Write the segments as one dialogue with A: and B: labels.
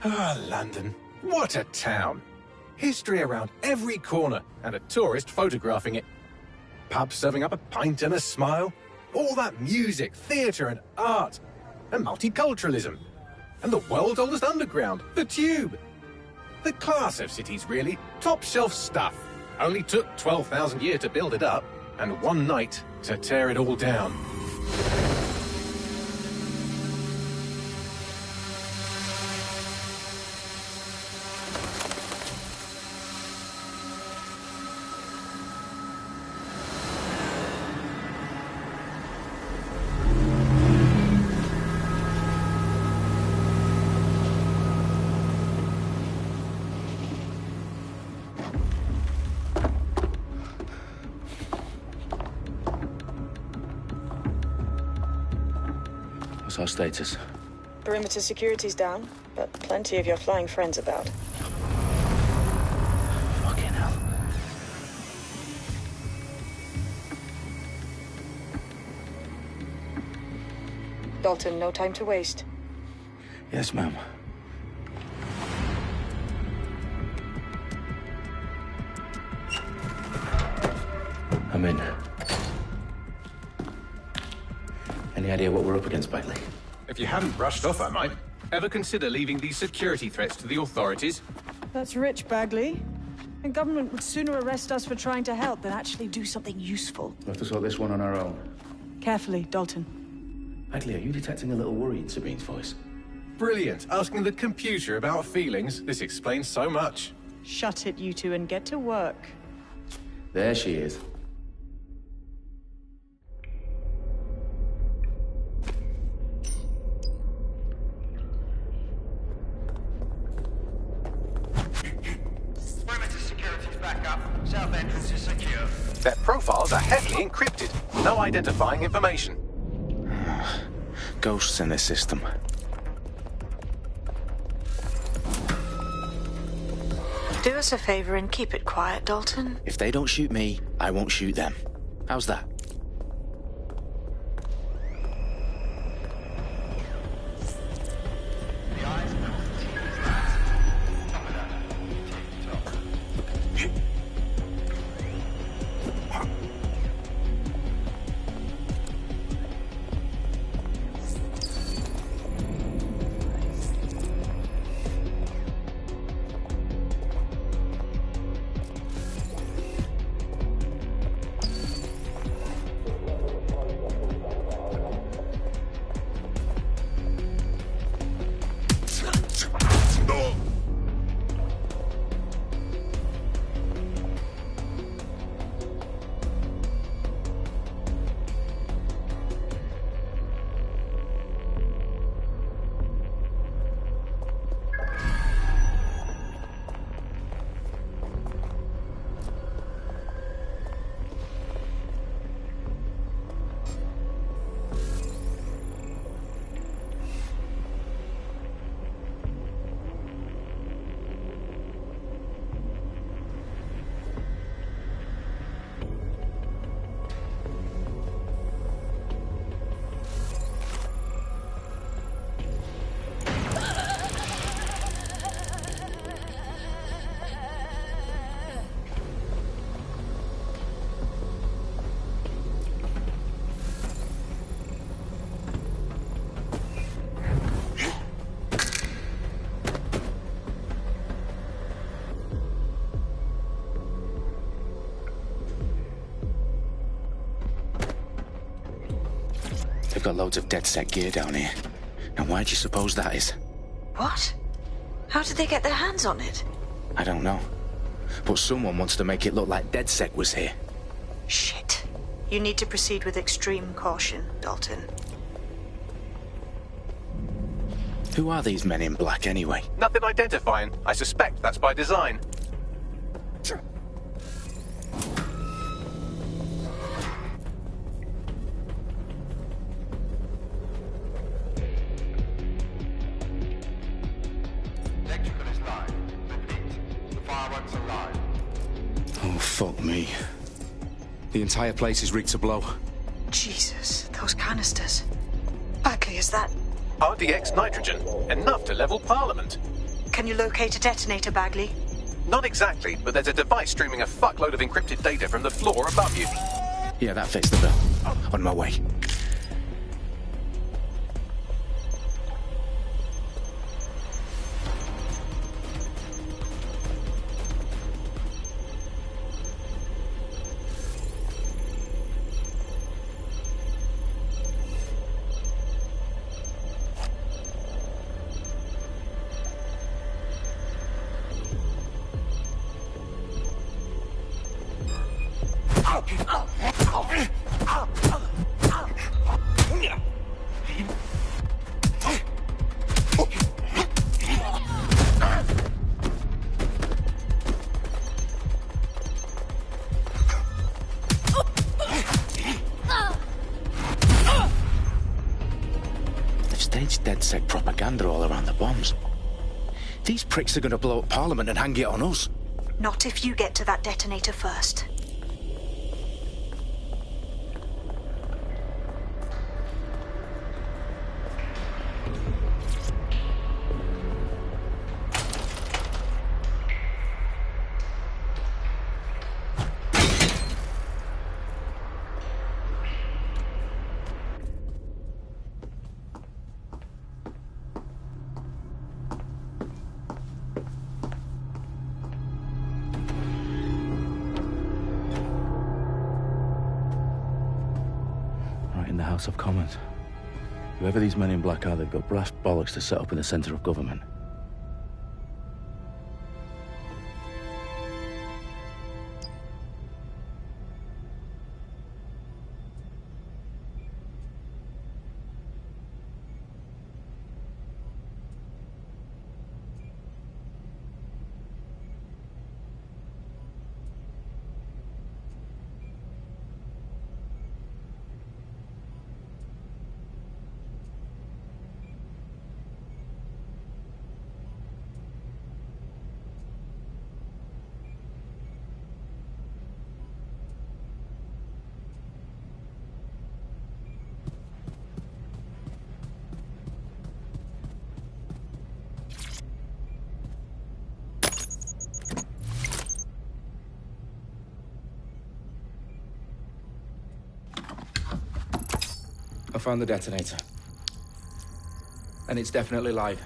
A: Ah, London. What a town. History around every corner, and a tourist photographing it. Pubs serving up a pint and a smile. All that music, theatre and art. And multiculturalism. And the world's oldest underground, the Tube. The class of cities, really. Top shelf stuff. Only took 12,000 years to build it up, and one night to tear it all down.
B: What's our status?
C: Perimeter security's down, but plenty of your flying friends about.
B: Fucking hell.
C: Dalton, no time to waste.
B: Yes, ma'am. I'm in. Any idea what we're up against, Bagley?
A: If you hadn't brushed off, I might. Ever consider leaving these security threats to the authorities?
C: That's rich, Bagley. And government would sooner arrest us for trying to help than actually do something useful.
B: We'll have to sort this one on our own.
C: Carefully, Dalton.
B: Bagley, are you detecting a little worry in Sabine's voice?
A: Brilliant. Asking the computer about feelings. This explains so much.
C: Shut it, you two, and get to work.
B: There she is.
D: South entrance is secure.
A: Their profiles are heavily encrypted. No identifying information.
B: Ghosts in this system.
E: Do us a favor and keep it quiet, Dalton.
B: If they don't shoot me, I won't shoot them. How's that? They've got loads of DedSec gear down here. Now why do you suppose that is?
E: What? How did they get their hands on it?
B: I don't know. But someone wants to make it look like DedSec was here.
E: Shit. You need to proceed with extreme caution, Dalton.
B: Who are these men in black anyway?
A: Nothing identifying. I suspect that's by design.
D: Electrical is live. Repeat. The fireworks are live.
B: Oh, fuck me. The entire place is rigged to blow.
E: Jesus, those canisters. Bagley, is that...
A: RDX nitrogen. Enough to level Parliament.
E: Can you locate a detonator, Bagley?
A: Not exactly, but there's a device streaming a fuckload of encrypted data from the floor above you.
B: Yeah, that fits the bill. On my way. They've staged DedSec propaganda all around the bombs. These pricks are going to blow up Parliament and hang it on us.
E: Not if you get to that detonator first.
B: In the House of Commons. Whoever these men in black are, they've got brass bollocks to set up in the centre of government.
F: I found the detonator. And it's definitely live.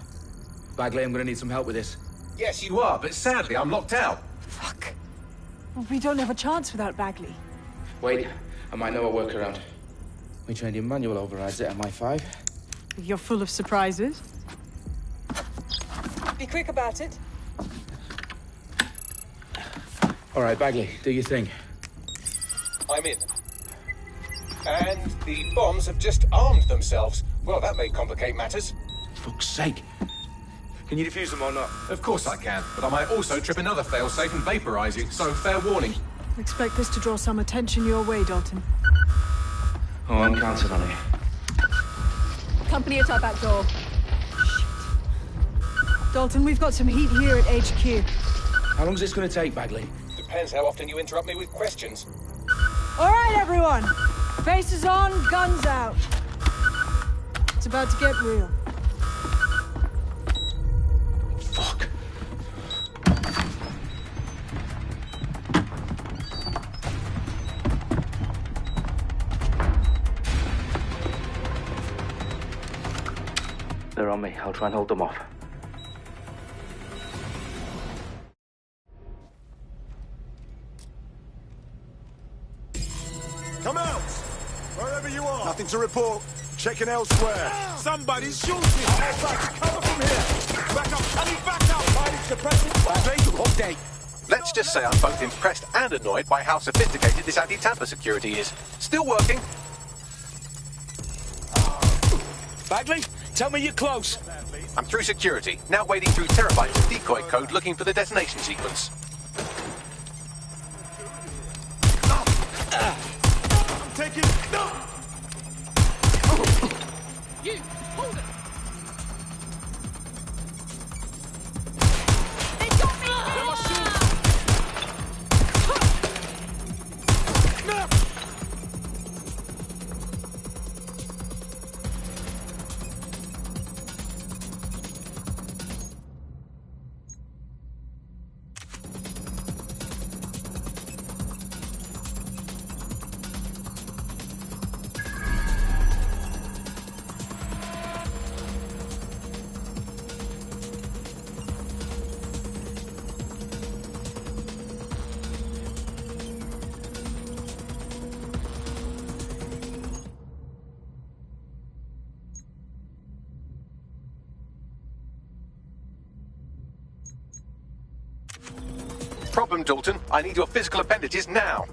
F: Bagley, I'm gonna need some help with this.
A: Yes, you are, but sadly, I'm locked out.
C: Fuck. Well, we don't have a chance without Bagley.
F: Wait, I might know a workaround. We trained in manual overrides at MI5.
C: You're full of surprises. Be quick about it.
F: All right, Bagley, do your thing.
A: I'm in. And the bombs have just armed themselves. Well, that may complicate matters.
F: Fuck's sake. Can you defuse them or not?
A: Of course I can, but I might also trip another failsafe and vaporize you, so fair warning.
C: Expect this to draw some attention your way, Dalton.
F: Oh, I'm counting on it.
G: Company at our back door.
C: Dalton, we've got some heat here at HQ.
F: How long's this gonna take, Bagley?
A: Depends how often you interrupt me with questions.
C: All right, everyone. Faces on, guns out. It's about to get real.
B: Fuck.
F: They're on me. I'll try and hold them off.
H: Come out! Wherever you are. Nothing to report. Checking elsewhere. Somebody's shooting! Cover from here! Back up! Coming back up! Fighting suppressing!
B: Update.
A: Let's just say I'm both impressed and annoyed by how sophisticated this anti-tamper security is. Still working.
F: Bagley, tell me you're close.
A: I'm through security, now wading through terabytes of decoy code looking for the detonation sequence.
H: I'm taking... No!
G: You, hold it! They got me!
H: Where my shoes? No!
A: them, Dalton. I need your physical appendages now.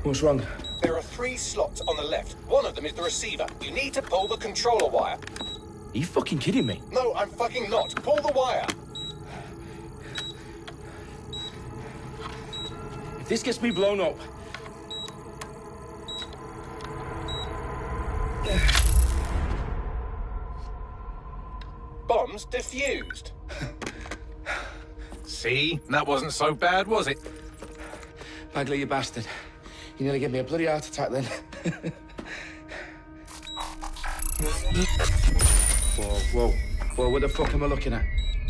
F: What's wrong?
A: There are 3 slots on the left. One of them is the receiver. You need to pull the controller wire.
F: Are you fucking kidding me?
A: No, I'm fucking not. Pull the wire.
F: If this gets me blown up...
A: Bombs defused. See? That wasn't so bad, was it?
F: Bagley, you bastard. You nearly gave me a bloody heart attack then. Whoa. What the fuck am I looking at?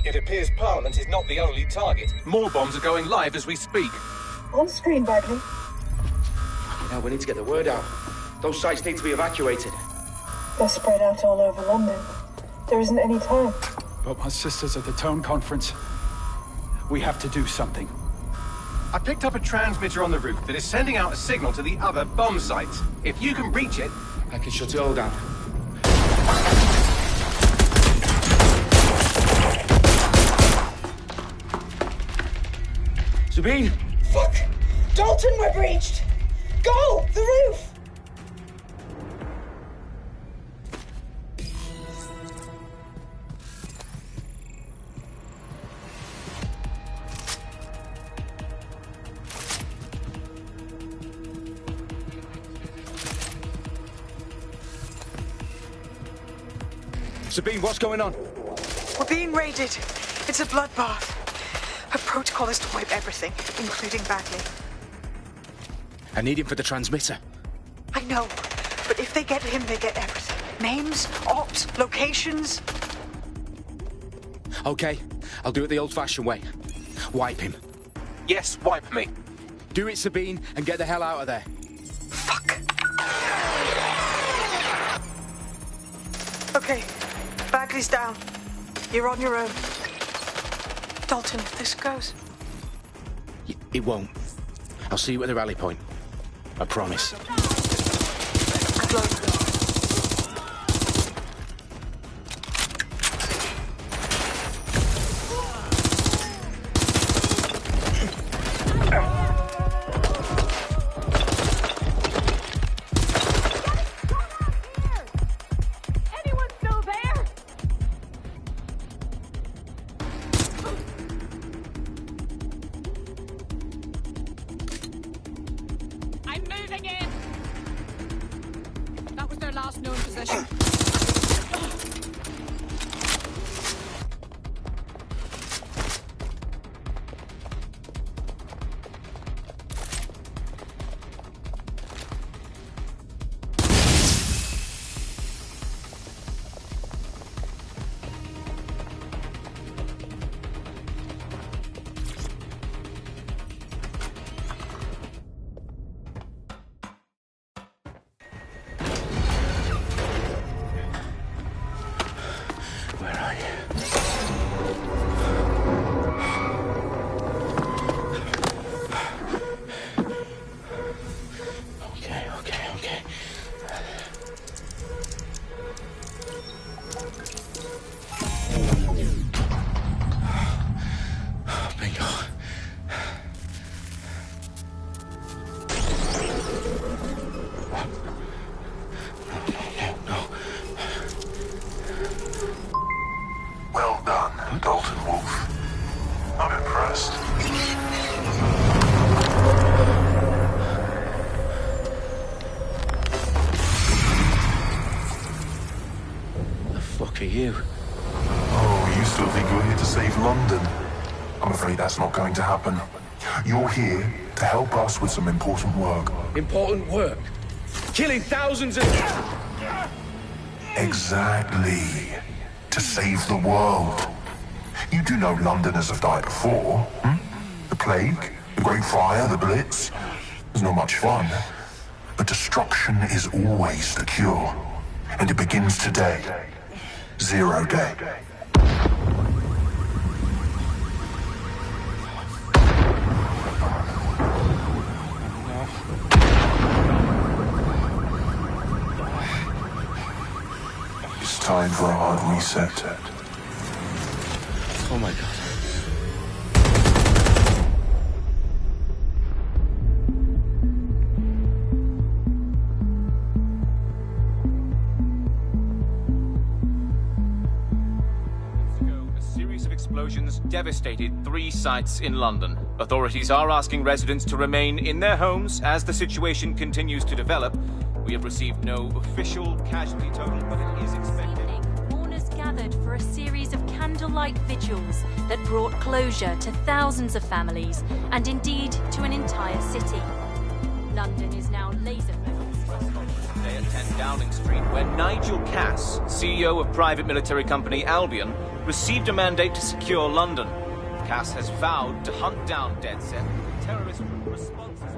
A: It appears Parliament is not the only target. More bombs are going live as we speak.
C: On screen, Bagley.
F: Now we need to get the word out. Those sites need to be evacuated.
C: They're spread out all over London. There isn't any time.
I: But my sister's at the Tone Conference. We have to do something.
A: I picked up a transmitter on the roof that is sending out a signal to the other bomb sites. If you can reach it...
F: I can shut it all down. Sabine!
C: Fuck! Dalton, we're breached! Go! The roof!
F: Sabine, what's going on?
E: We're being raided. It's a bloodbath. Her protocol is to wipe everything, including Bagley.
B: I need him for the transmitter.
E: I know, but if they get him, they get everything. Names, ops, locations.
B: Okay, I'll do it the old-fashioned way. Wipe him.
A: Yes, wipe me.
B: Do it, Sabine, and get the hell out of there.
E: Fuck. Okay, Bagley's down. You're on your own. Dalton, if this goes...
B: It won't. I'll see you at the rally point. I promise.
E: Good luck.
J: That's not going to happen. You're here to help us with some important work.
F: Important work? Killing thousands of...
J: Exactly. To save the world. You do know Londoners have died before, hmm? The Plague, the Great Fire, the Blitz. It's not much fun. But destruction is always the cure. And it begins today. Zero Day. Time for a hard reset.
B: Oh my God.
K: A series of explosions devastated 3 sites in London. Authorities are asking residents to remain in their homes as the situation continues to develop. We have received no official casualty total, but it is expected.
L: Mourners gathered for a series of candlelight vigils that brought closure to thousands of families and indeed to an entire city. London is now laser-focused.
K: Today at 10 Downing Street, where Nigel Cass, CEO of private military company Albion, received a mandate to secure London. Cass has vowed to hunt down DedSec. Terrorist responses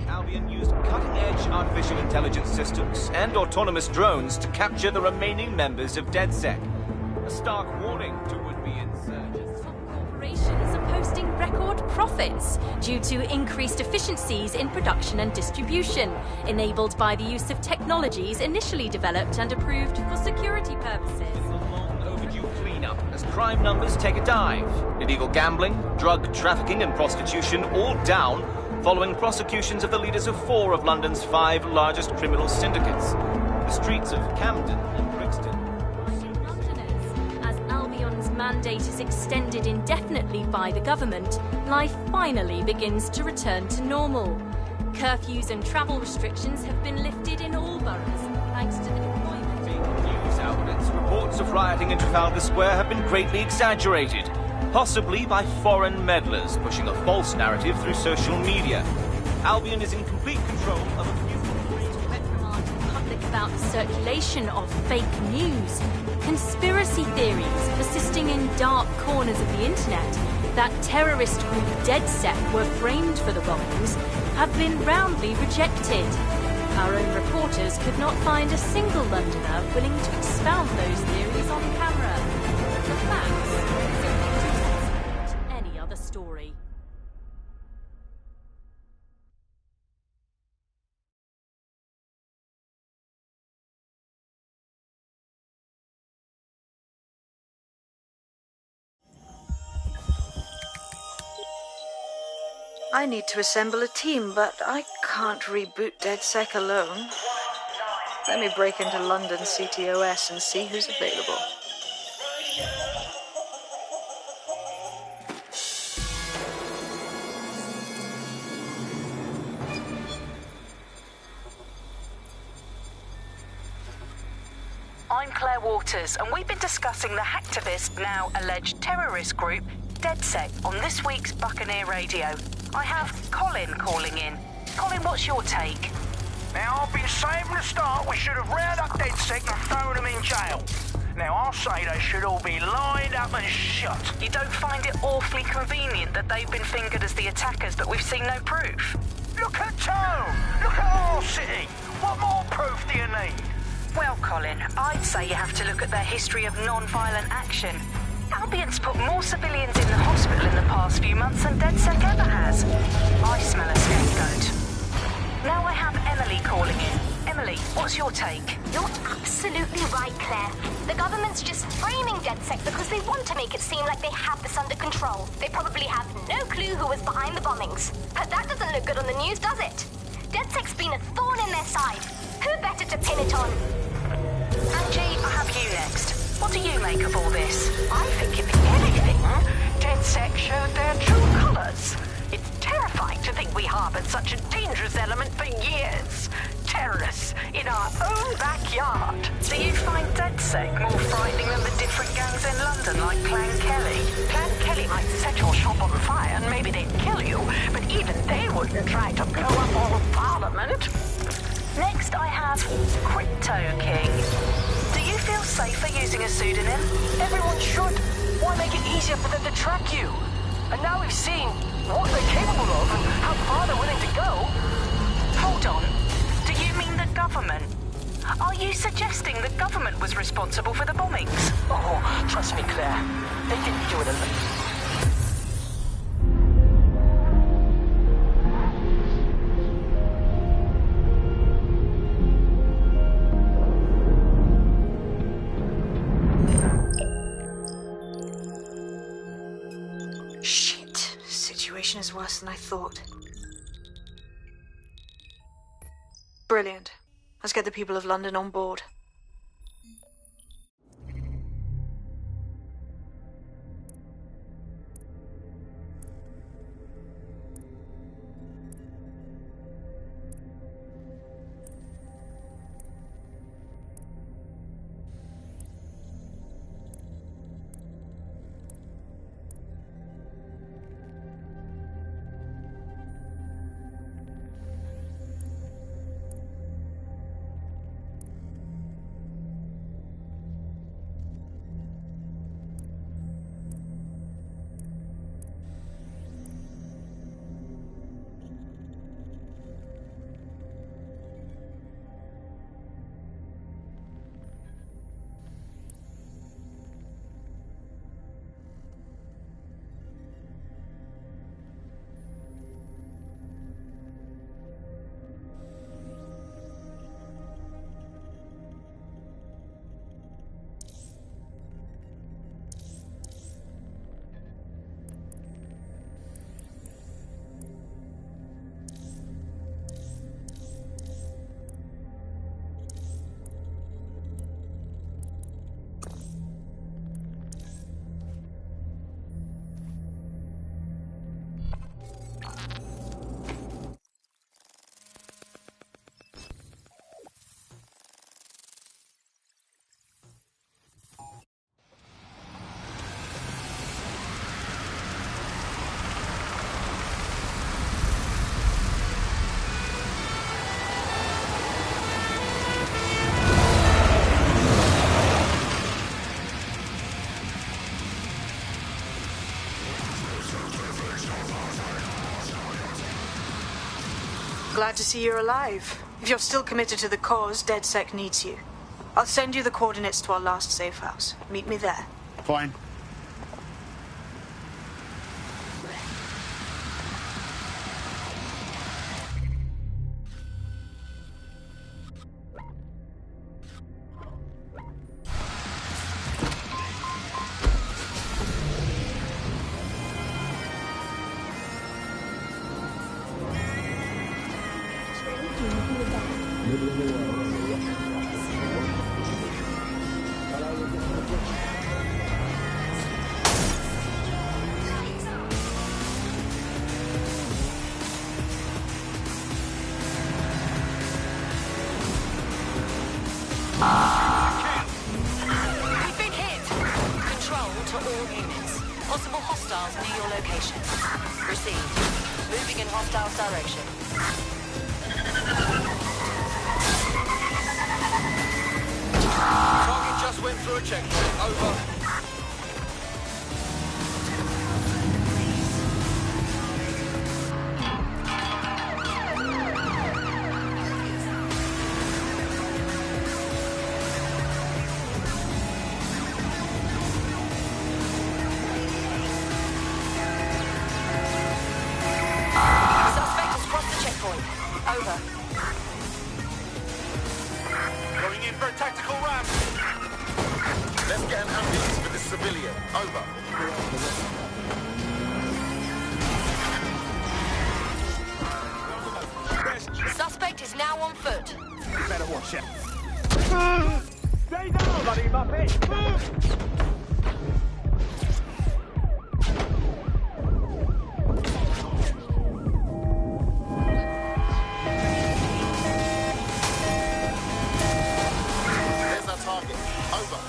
K: Albion used cutting-edge artificial intelligence systems and autonomous drones to capture the remaining members of DedSec. A stark warning to would-be insurgents.
L: Corporations are posting record profits due to increased efficiencies in production and distribution, enabled by the use of technologies initially developed and approved for security purposes.
K: Overdue cleanup as crime numbers take a dive. Illegal gambling, drug trafficking and prostitution all down following prosecutions of the leaders of 4 of London's 5 largest criminal syndicates. The streets of Camden and Brixton.
L: Londoners, as Albion's mandate is extended indefinitely by the government, life finally begins to return to normal. Curfews and travel restrictions have been lifted in all boroughs, thanks to the deployment.
K: News outlets, reports of rioting in Trafalgar Square have been greatly exaggerated, possibly by foreign meddlers pushing a false narrative through social media. Albion is in complete control of a few
L: reprimand the public about the circulation of fake news. Conspiracy theories persisting in dark corners of the internet that terrorist group DedSec were framed for the bombings have been roundly rejected. Our own reporters could not find a single Londoner willing to expound those theories on camera. The facts simply any other story.
E: I need to assemble a team, but I can't reboot DedSec alone. Let me break into London CTOS and see who's available.
M: I'm Claire Waters, and we've been discussing the hacktivist, now alleged terrorist group, DedSec, on this week's Buccaneer Radio. I have Colin calling in. Colin, what's your take?
N: Now, I've been saying from the start we should have rounded up DedSec and thrown them in jail. Now, I'll say they should all be lined up and shot.
M: You don't find it awfully convenient that they've been fingered as the attackers, but we've seen no proof?
N: Look at Tone! Look at our city! What more proof do you need?
M: Well, Colin, I'd say you have to look at their history of non-violent action. Albion's put more civilians in the hospital in the past few months than DedSec ever has. I smell a scapegoat. Now I have Emily calling in. Emily, what's your take?
O: You're absolutely right, Claire. The government's just framing DedSec because they want to make it seem like they have this under control. They probably have no clue who was behind the bombings. But that doesn't look good on the news, does it? DedSec's been a thorn in their side. Who better to pin it on?
M: Angie, I have you next. What do you make of all this?
N: I think if anything, DedSec showed their true colours. It's terrifying to think we harboured such a dangerous element for years. Terrorists in our own backyard.
M: Do you find DedSec more frightening than the different gangs in London, like Clan Kelly?
N: Clan Kelly might set your shop on fire and maybe they'd kill you, but even they wouldn't try to blow up all of Parliament.
M: Next I have Crypto King. Do you feel safer using a pseudonym?
N: Everyone should. Why make it easier for them to track you? And now we've seen what they're capable of and how far they're willing to go.
M: Hold on. Do you mean the government? Are you suggesting the government was responsible for the bombings?
N: Oh, trust me, Claire. They didn't do it alone.
E: situation is worse than I thought. Brilliant. Let's get the people of London on board. Glad to see you're alive. If you're still committed to the cause, DedSec needs you. I'll send you the coordinates to our last safe house. Meet me there.
P: Fine.
M: We've been hit. Control to all units. Possible hostiles near your location. Received. Moving in hostiles direction.
H: Target just went through a checkpoint. Over.
M: Suspect has crossed the checkpoint. Over.
H: Going in for a tactical ramp. Let's get an ambulance for this civilian. Over.
M: Suspect is now on foot.
H: You better watch it. Stay down, bloody muppet! There's our target. Over.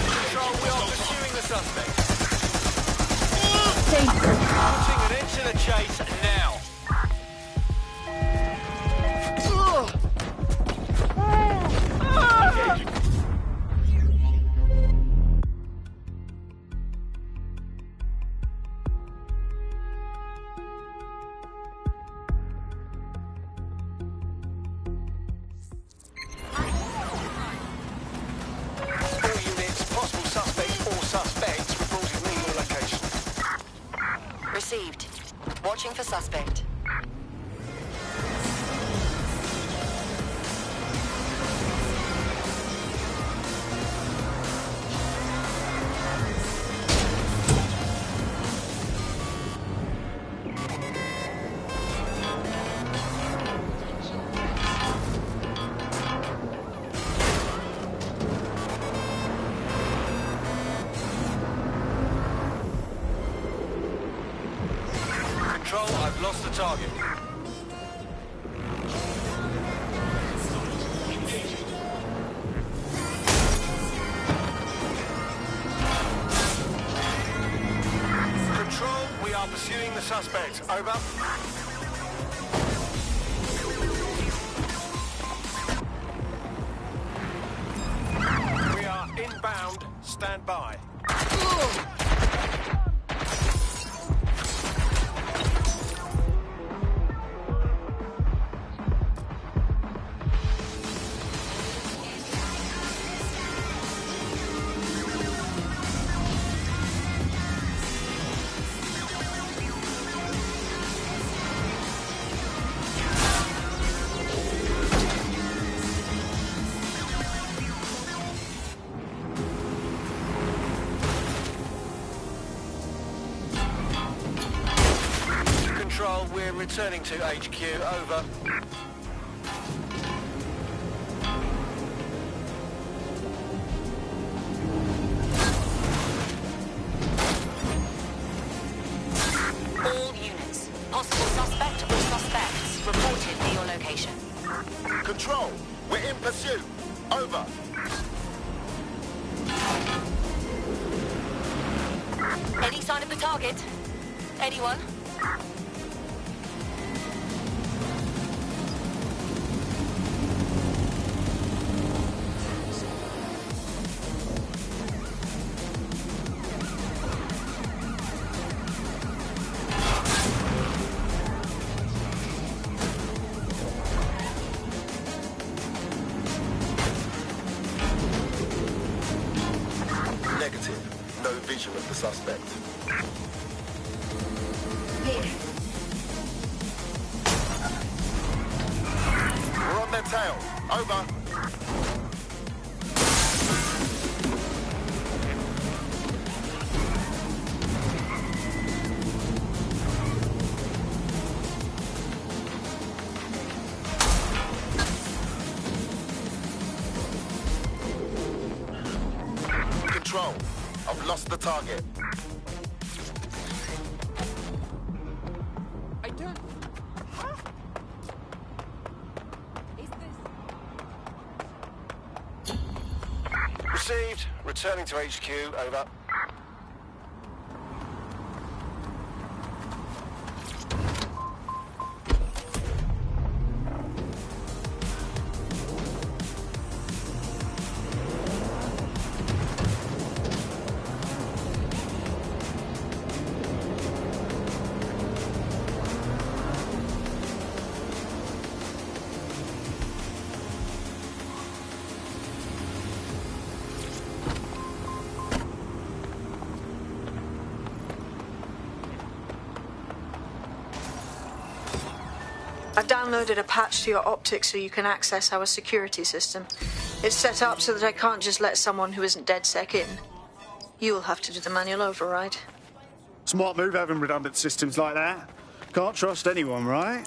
H: Control, we are pursuing the suspect. Putting an end to the chase now. All units, possible suspect or suspects reported near your location.
M: Received. Watching for suspect.
H: Control, I've lost the target. Control, we are pursuing the suspect. Over. We are inbound. Stand by. Control, we're returning to HQ. Over.
M: All units. Possible suspect or suspects reported near your location.
H: Control, we're in pursuit. Over.
M: Any sign of the target? Anyone?
H: Negative. No vision of the suspect. We're on their tail. Over. Control, I've lost the target.
G: I don't...
H: Received. Returning to HQ. Over.
E: I've downloaded a patch to your optics so you can access our security system. It's set up so that I can't just let someone who isn't DedSec in. You'll have to do the manual override.
P: Smart move having redundant systems like that. Can't trust anyone, right?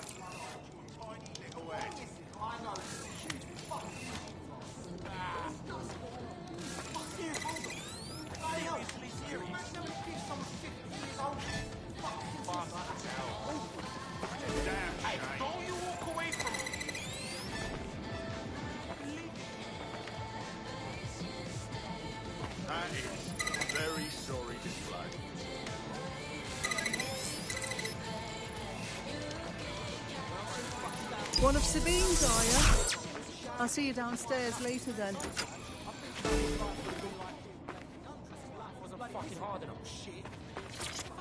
H: Very sorry display.
C: One of Sabine's, are you? I'll see you downstairs later then.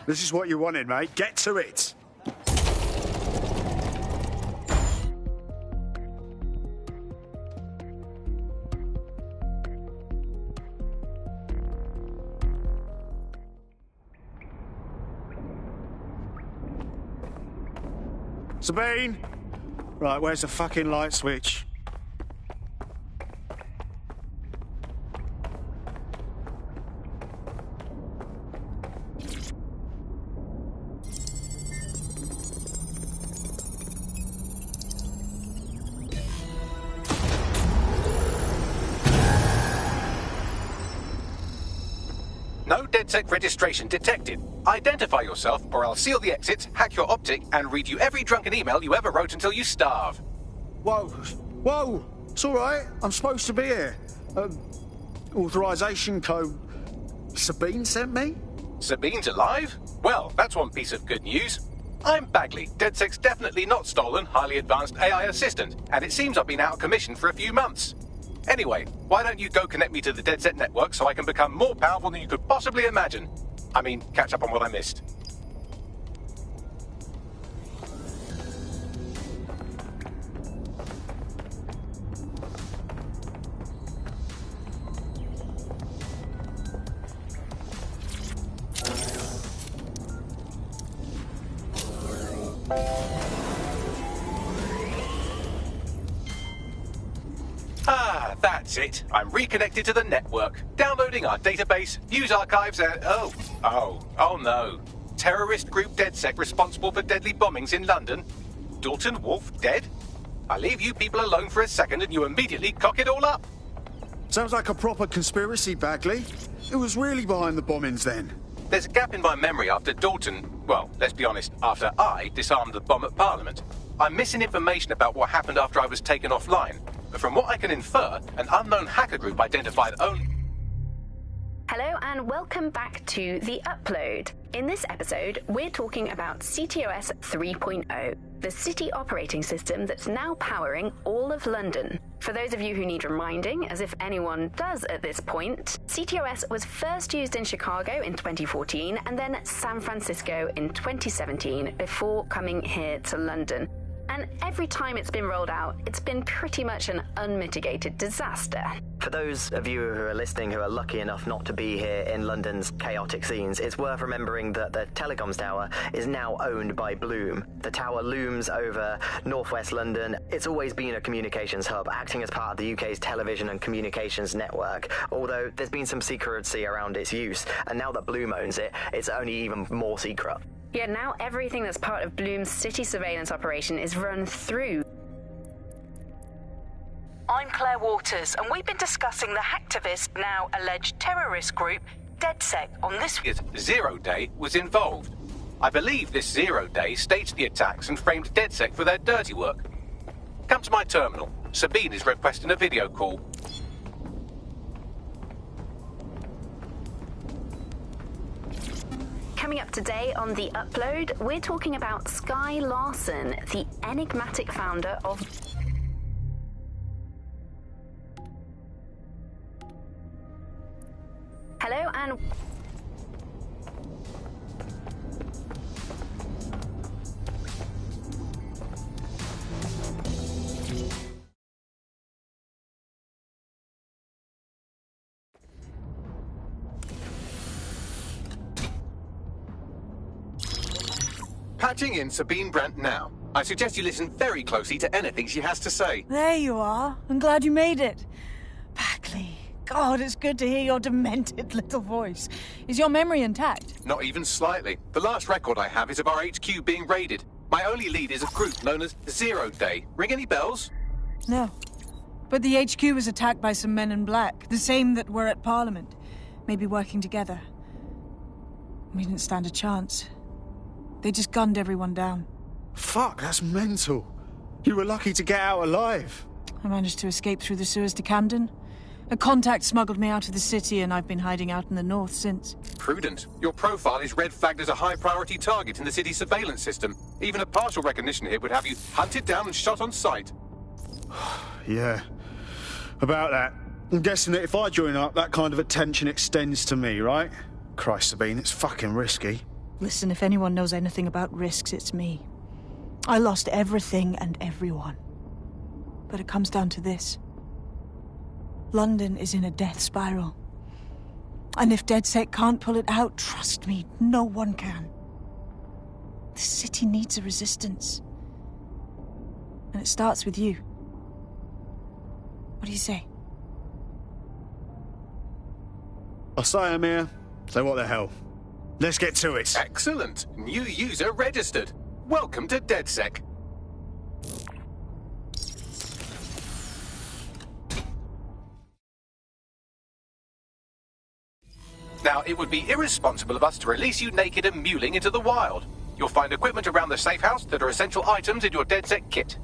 P: This is what you wanted, mate. Get to it. Sabine! Right, where's the fucking light switch?
A: No DedSec registration detected. Identify yourself, or I'll seal the exits, hack your optic, and read you every drunken email you ever wrote until you starve.
P: Whoa! Whoa! It's all right. I'm supposed to be here. Authorization code. Sabine sent me?
A: Sabine's alive? Well, that's one piece of good news. I'm Bagley, DedSec's definitely not stolen, highly advanced AI assistant, and it seems I've been out of commission for a few months. Anyway, why don't you go connect me to the DedSec network so I can become more powerful than you could possibly imagine? I mean, catch up on what I missed. Ah, that's it. I'm reconnected to the network, downloading our database, views archives, and oh no. Terrorist group DedSec responsible for deadly bombings in London? Dalton Wolf dead? I leave you people alone for a second and you immediately cock it all up.
P: Sounds like a proper conspiracy, Bagley. Who was really behind the bombings then?
A: There's a gap in my memory after Dalton, well, let's be honest, after I disarmed the bomb at Parliament. I'm missing information about what happened after I was taken offline. But from what I can infer, an unknown hacker group identified only...
Q: Hello and welcome back to The Upload. In this episode, we're talking about CTOS 3.0, the city operating system that's now powering all of London. For those of you who need reminding, as if anyone does at this point, CTOS was first used in Chicago in 2014 and then San Francisco in 2017 before coming here to London. And every time it's been rolled out, it's been pretty much an unmitigated disaster.
R: For those of you who are listening who are lucky enough not to be here in London's chaotic scenes, it's worth remembering that the telecoms tower is now owned by Bloom. The tower looms over northwest London. It's always been a communications hub, acting as part of the UK's television and communications network, although there's been some secrecy around its use, and now that Bloom owns it, it's only even more secret.
Q: Yeah, now everything that's part of Bloom's city surveillance operation is run through.
M: I'm Claire Waters, and we've been discussing the hacktivist, now alleged terrorist group, DedSec, on this...
A: Zero Day was involved. I believe this Zero Day staged the attacks and framed DedSec for their dirty work. Come to my terminal. Sabine is requesting a video call.
Q: Coming up today on The Upload, we're talking about Sky Larson, the enigmatic founder of... Hello and...
A: Patching in Sabine Brandt now. I suggest you listen very closely to anything she has to say.
C: There you are. I'm glad you made it. Bagley, God, it's good to hear your demented little voice. Is your memory intact?
A: Not even slightly. The last record I have is of our HQ being raided. My only lead is a group known as Zero Day. Ring any bells?
C: No. But the HQ was attacked by some men in black, the same that were at Parliament. Maybe working together. We didn't stand a chance. They just gunned everyone down.
P: Fuck, that's mental. You were lucky to get out alive.
C: I managed to escape through the sewers to Camden. A contact smuggled me out of the city, and I've been hiding out in the north since.
A: Prudent. Your profile is red flagged as a high-priority target in the city's surveillance system. Even a partial recognition here would have you hunted down and shot on sight.
P: Yeah, about that. I'm guessing that if I join up, that kind of attention extends to me, right? Christ, Sabine, it's fucking risky.
C: Listen, if anyone knows anything about risks, it's me. I lost everything and everyone. But it comes down to this. London is in a death spiral. And if DedSec can't pull it out, trust me, no one can. The city needs a resistance. And it starts with you. What do you say?
P: I say I'm here, so what the hell? Let's get to it.
A: Excellent. New user registered. Welcome to DedSec. Now, it would be irresponsible of us to release you naked and mewling into the wild. You'll find equipment around the safe house that are essential items in your DedSec kit.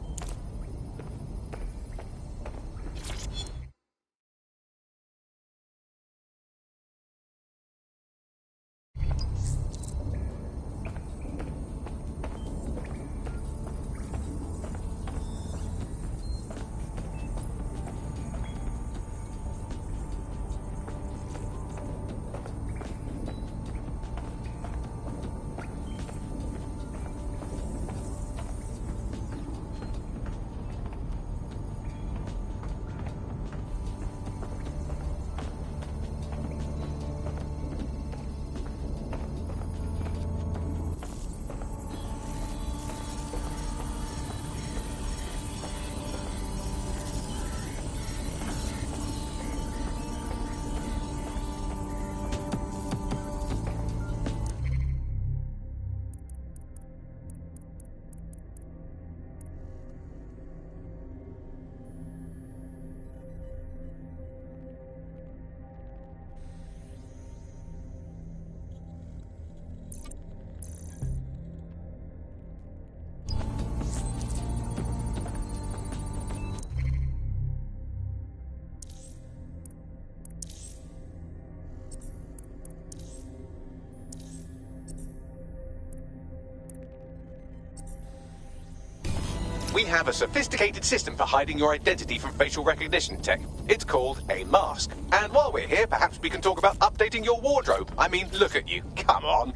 A: We have a sophisticated system for hiding your identity from facial recognition tech. It's called a mask. And while we're here, perhaps we can talk about updating your wardrobe. I mean, look at you. Come on.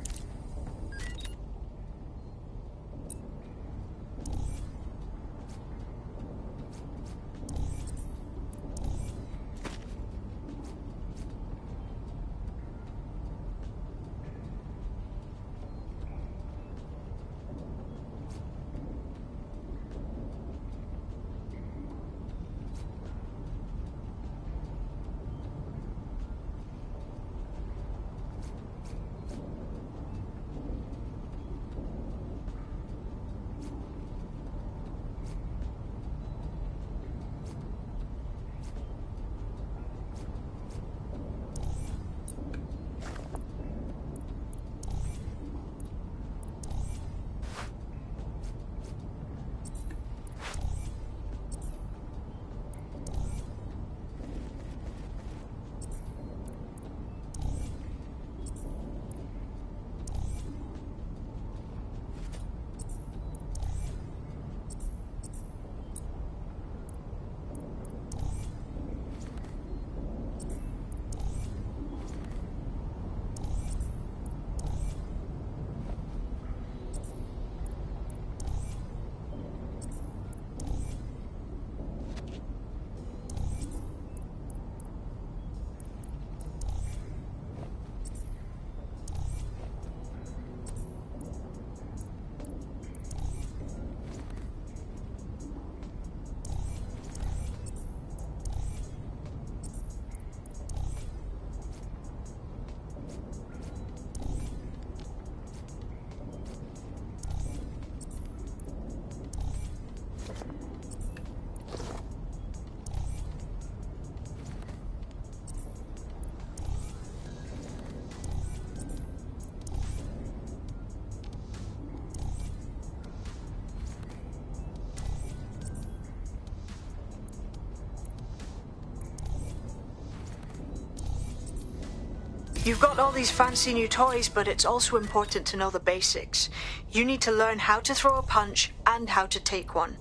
E: You've got all these fancy new toys, but it's also important to know the basics. You need to learn how to throw a punch and how to take one.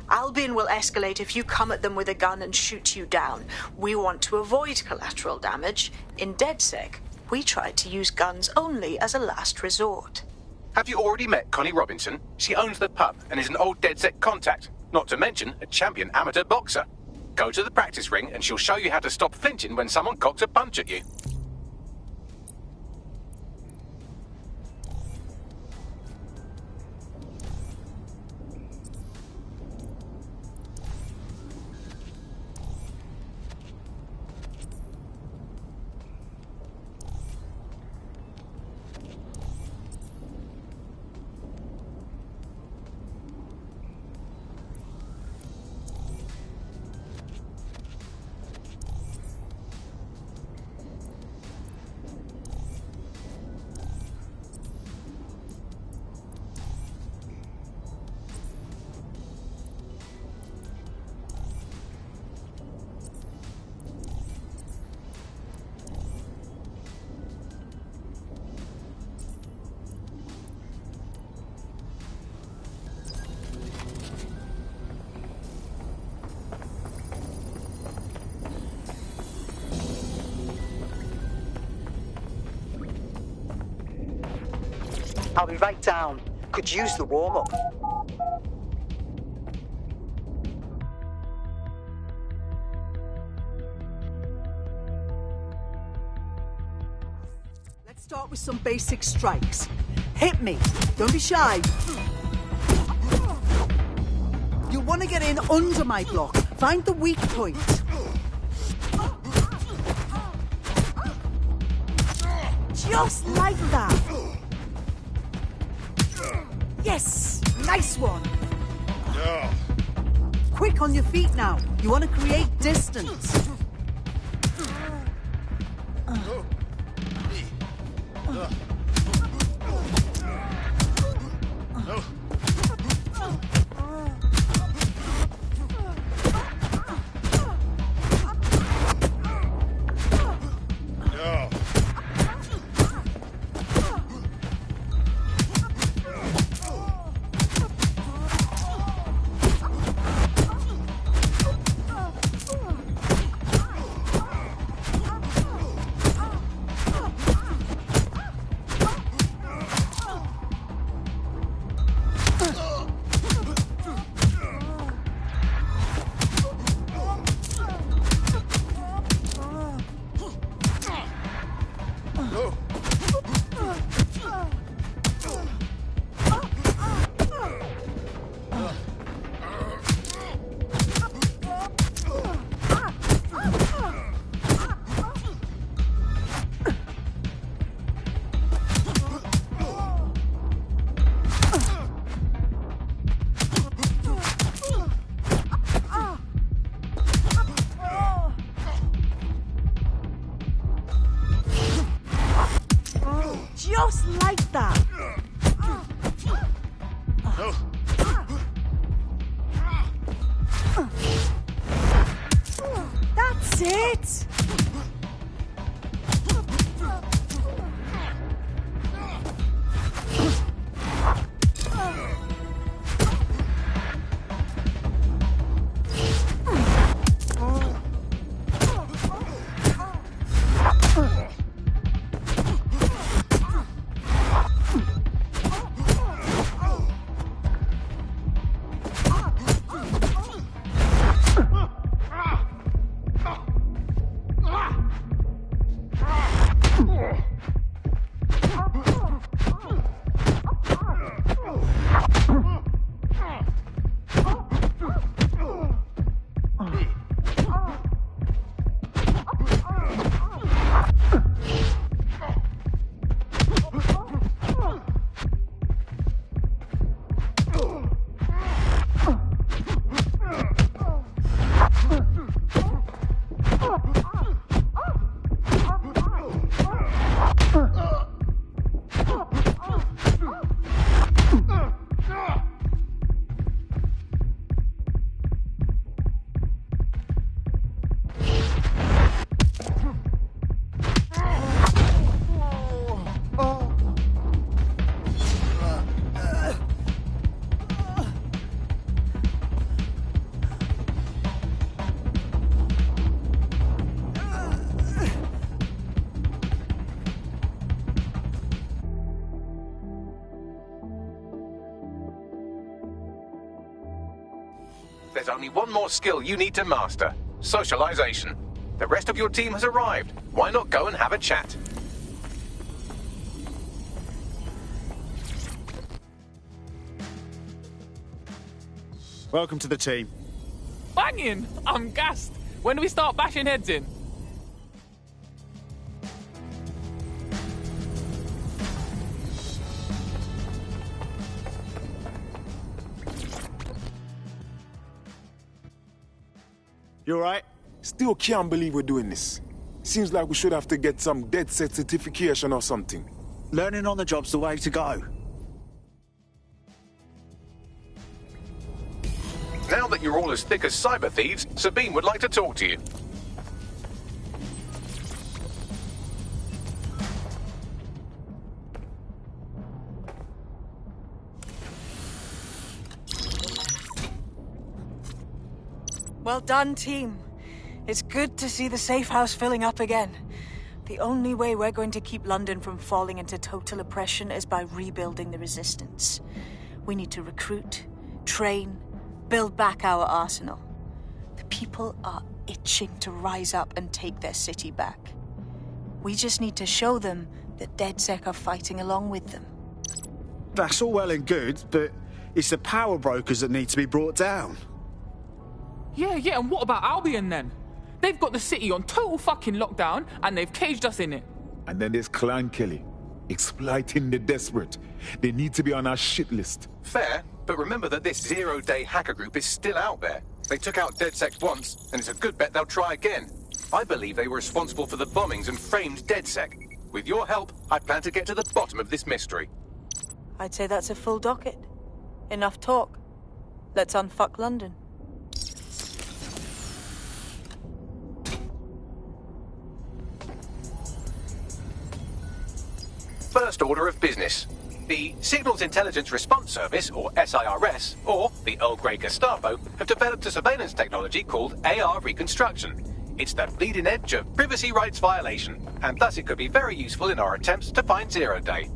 E: Albion will escalate if you come at them with a gun and shoot you down. We want to avoid collateral damage. In DedSec, we try to use guns only as a last resort.
A: Have you already met Connie Robinson? She owns the pub and is an old DedSec contact, not to mention a champion amateur boxer. Go to the practice ring and she'll show you how to stop flinching when someone cocks a punch at you.
S: I'll be right down. Could use the warm-up.
T: Let's start with some basic strikes. Hit me. Don't be shy. You'll want to get in under my block. Find the weak point. Just like that. Yes! Nice one! Quick on your feet now. You want to create distance. Just like that. That's it.
A: There's only one more skill you need to master. Socialization. The rest of your team has arrived. Why not go and have a chat?
P: Welcome to the team.
G: Banging! I'm gassed. When do we start bashing heads in?
H: You alright? Still can't believe we're doing this. Seems like we should have to get some DedSec certification or something.
P: Learning on the job's the way to go.
A: Now that you're all as thick as cyber thieves, Sabine would like to talk to you.
C: Well done, team. It's good to see the safe house filling up again. The only way we're going to keep London from falling into total oppression is by rebuilding the resistance. We need to recruit, train, build back our arsenal. The people are itching to rise up and take their city back. We just need to show them that DedSec are fighting along with them.
P: That's all well and good, but it's the power brokers that need to be brought down.
G: Yeah, and what about Albion then? They've got the city on total fucking lockdown and they've caged us in it.
U: And then there's Clan Kelly, exploiting the desperate. They need to be on our shit list.
A: Fair, but remember that this zero-day hacker group is still out there. They took out DedSec once, and it's a good bet they'll try again. I believe they were responsible for the bombings and framed DedSec. With your help, I plan to get to the bottom of this mystery.
C: I'd say that's a full docket. Enough talk. Let's unfuck London.
A: First order of business. The Signals Intelligence Response Service, or SIRS, or the Earl Grey Gestapo, have developed a surveillance technology called AR Reconstruction. It's the bleeding edge of privacy rights violation, and thus it could be very useful in our attempts to find Zero Day.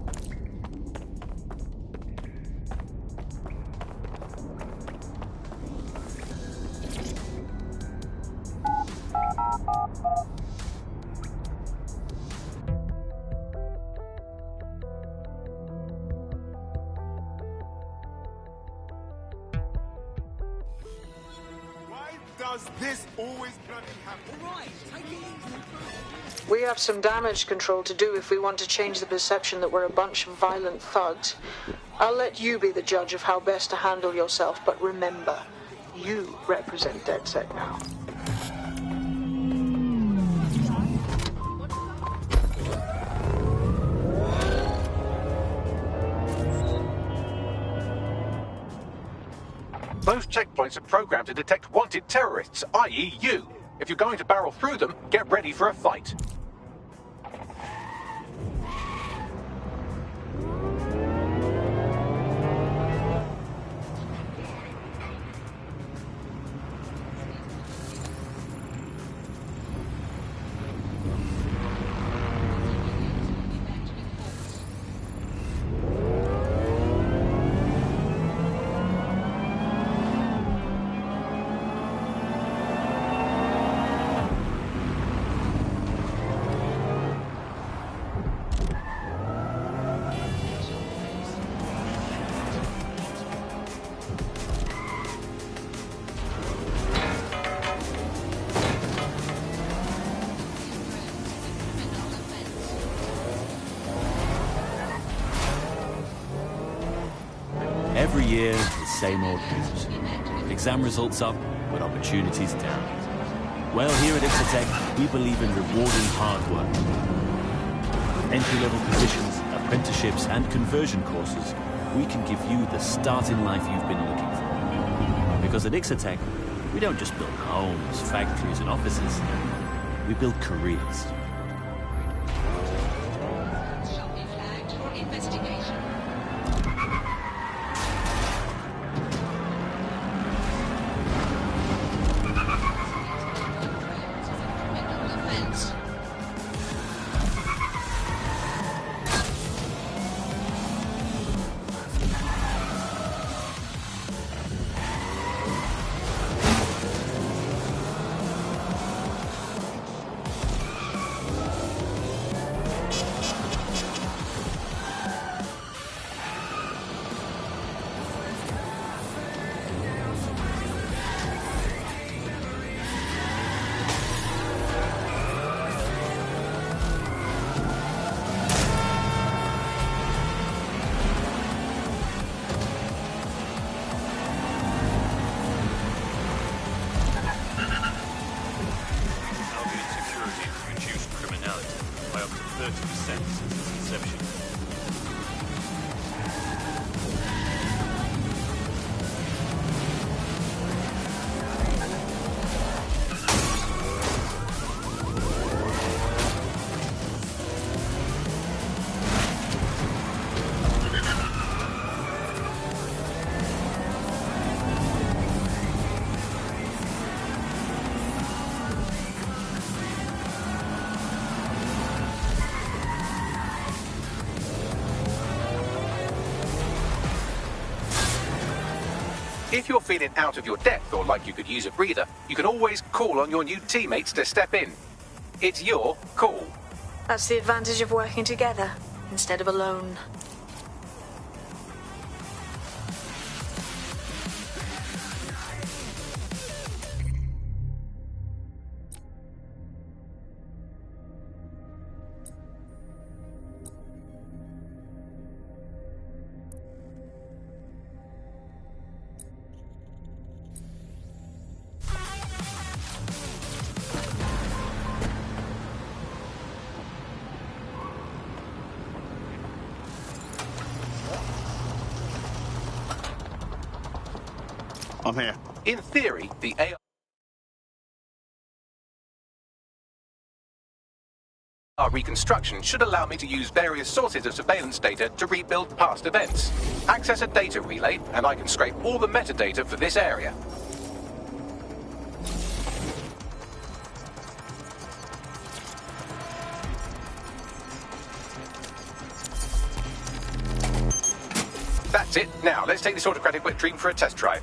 H: Does this always bloody happen? All right, take it easy.
E: We have some damage control to do if we want to change the perception that we're a bunch of violent thugs. I'll let you be the judge of how best to handle yourself, but remember, you represent DedSec now.
A: Those checkpoints are programmed to detect wanted terrorists, i.e. you. If you're going to barrel through them, get ready for a fight.
V: Every year, the same old news. Exam results up, but opportunities down. Well, here at Ixotec, we believe in rewarding hard work. With entry-level positions, apprenticeships, and conversion courses, we can give you the start in life you've been looking for. Because at Ixotec, we don't just build homes, factories, and offices. We build careers.
A: If you're feeling out of your depth or like you could use a breather, you can always call on your new teammates to step in. It's your call.
E: That's the advantage of working together instead of alone.
P: I'm here.
A: In theory, the AR reconstruction should allow me to use various sources of surveillance data to rebuild past events. Access a data relay, and I can scrape all the metadata for this area. That's it. Now, let's take this autocratic wet dream for a test drive.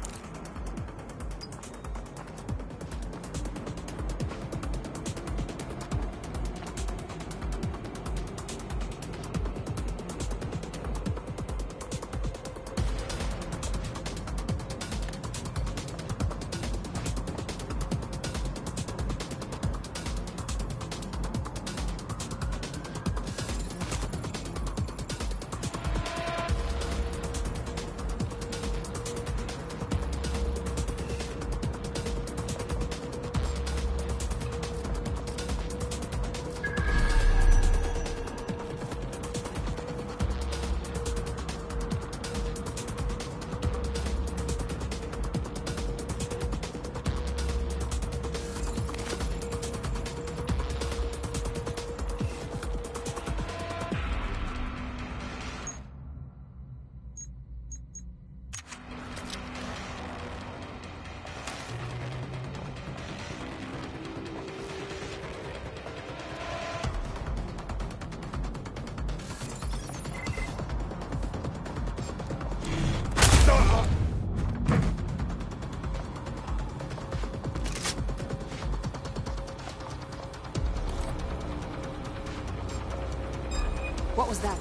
T: What was that?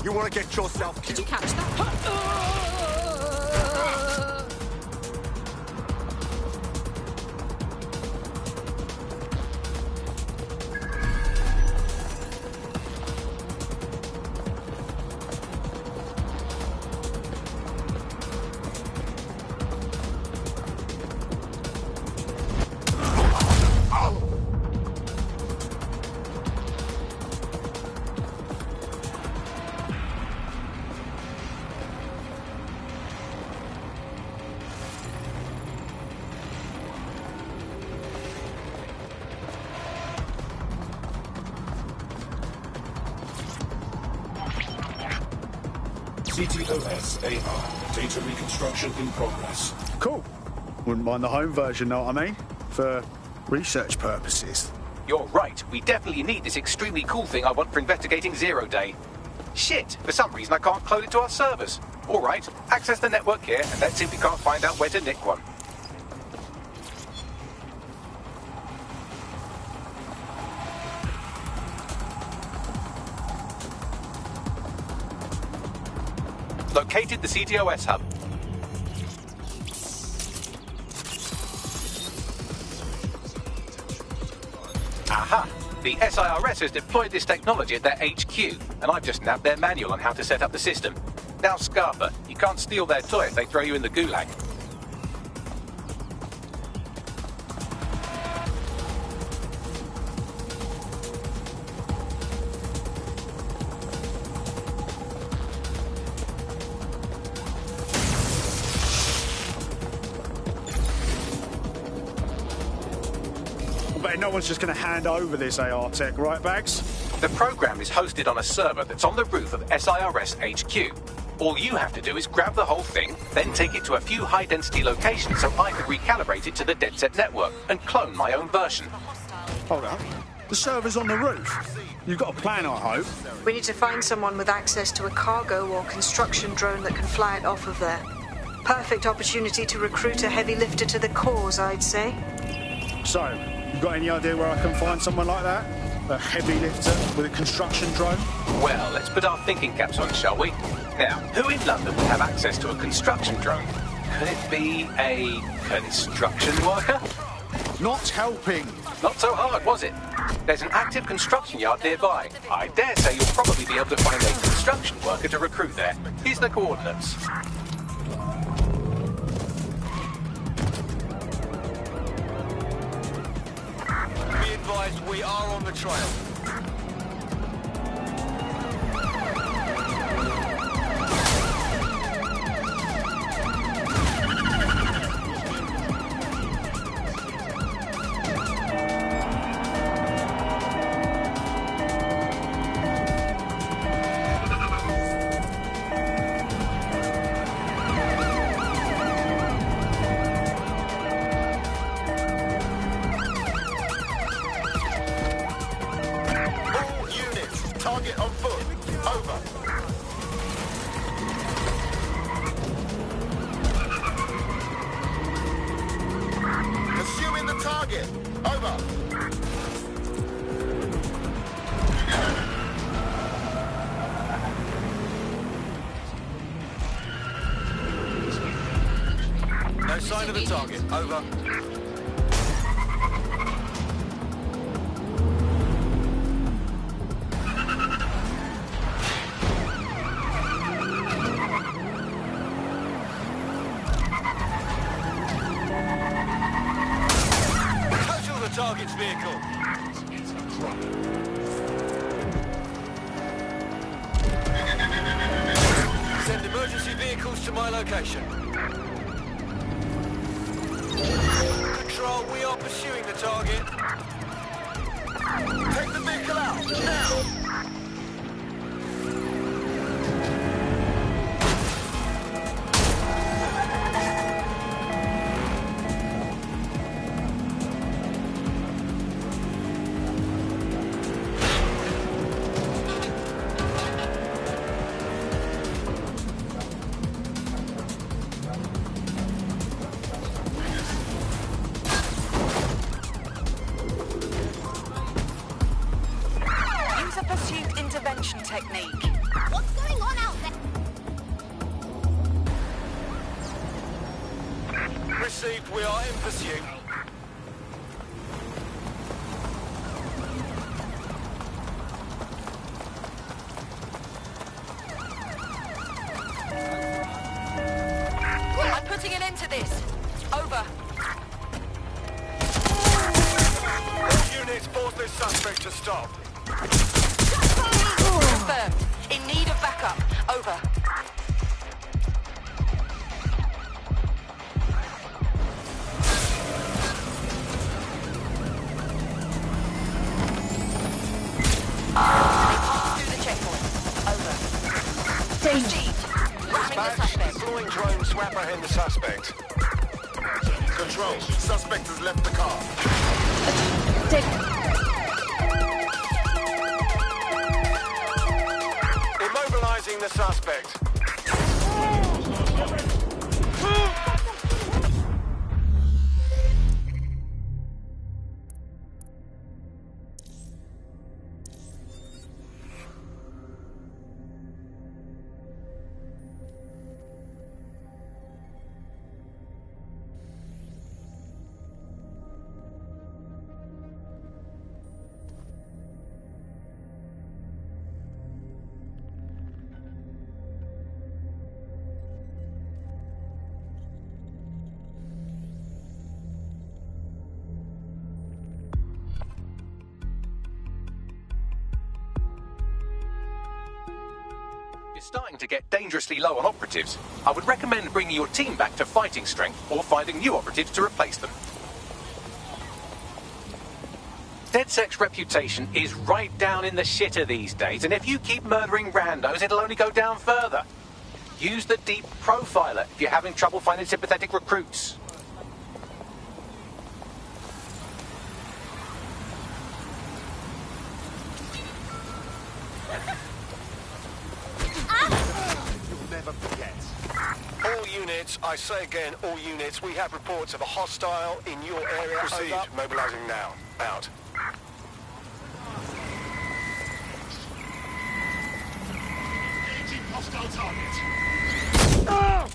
H: You want to get yourself killed?
T: Did you catch that?
D: CTOS AR. Data reconstruction in progress.
P: Cool. Wouldn't mind the home version, know what I mean? For research purposes.
A: You're right. We definitely need this extremely cool thing I want for investigating Zero Day. Shit, for some reason I can't clone it to our servers. All right, access the network here, and let's see if we can't find out where to nick one. Located the CTOS hub. Aha! The SIRS has deployed this technology at their HQ, and I've just nabbed their manual on how to set up the system. Now, Scarpa, you can't steal their toy if they throw you in the gulag.
P: bet no one's just going to hand over this AR tech, right, Bags?
A: The program is hosted on a server that's on the roof of SIRS HQ. All you have to do is grab the whole thing, then take it to a few high-density locations so I can recalibrate it to the DedSec network and clone my own version.
P: Hold up. The server's on the roof. You've got a plan, I hope.
E: We need to find someone with access to a cargo or construction drone that can fly it off of there. Perfect opportunity to recruit a heavy lifter to the cause, I'd say.
P: So, you got any idea where I can find someone like that? A heavy lifter with a construction drone?
A: Well, let's put our thinking caps on, shall we? Now, who in London would have access to a construction drone? Could it be a construction worker?
P: Not helping.
A: Not so hard, was it? There's an active construction yard nearby. I dare say you'll probably be able to find a construction worker to recruit there. Here's the coordinates.
H: Be advised, we are on the trail. No sign of the target. Over. Total the target's vehicle. Send emergency vehicles to my location. Control, we are pursuing the target. Take the vehicle out, now!
M: Technique.
O: What's going on out there?
H: Received, we are in pursuit.
M: I'm putting an end to this. Over.
H: All units, force this suspect to stop.
M: Confirmed. In need of backup. Over. Do the checkpoint. Over. Received. Ramming the suspect.
H: Deploying drone, swap ahead the suspect. Control, suspect has left the car. Immobilizing the suspect.
A: You're starting to get dangerously low on operatives. I would recommend bringing your team back to fighting strength or finding new operatives to replace them. DedSec's reputation is right down in the shitter these days, and if you keep murdering randos, it'll only go down further. Use the Deep Profiler if you're having trouble finding sympathetic recruits.
H: You'll never forget. All units, I say again, all units, we have reports of a hostile in your area. Proceed. Over. Mobilizing now. Out. Engaging hostile target. Ah!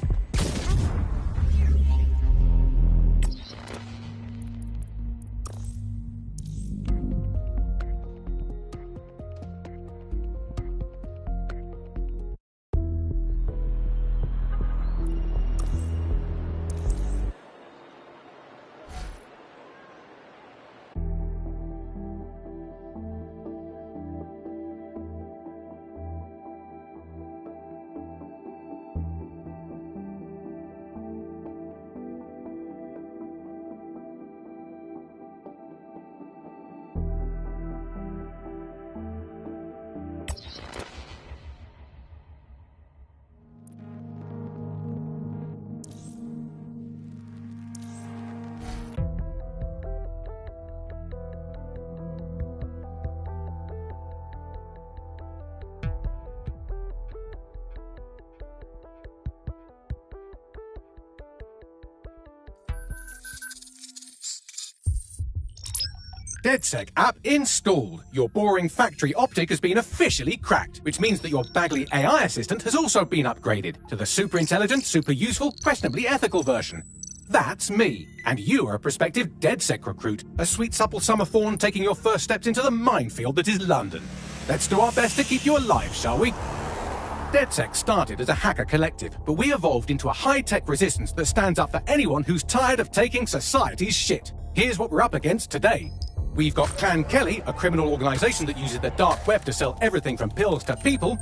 A: DedSec app installed. Your boring factory optic has been officially cracked, which means that your Bagley AI assistant has also been upgraded to the super intelligent, super useful, questionably ethical version. That's me, and you are a prospective DedSec recruit, a sweet supple summer fawn taking your first steps into the minefield that is London. Let's do our best to keep you alive, shall we? DedSec started as a hacker collective, but we evolved into a high-tech resistance that stands up for anyone who's tired of taking society's shit. Here's what we're up against today. We've got Clan Kelly, a criminal organisation that uses the dark web to sell everything from pills to people.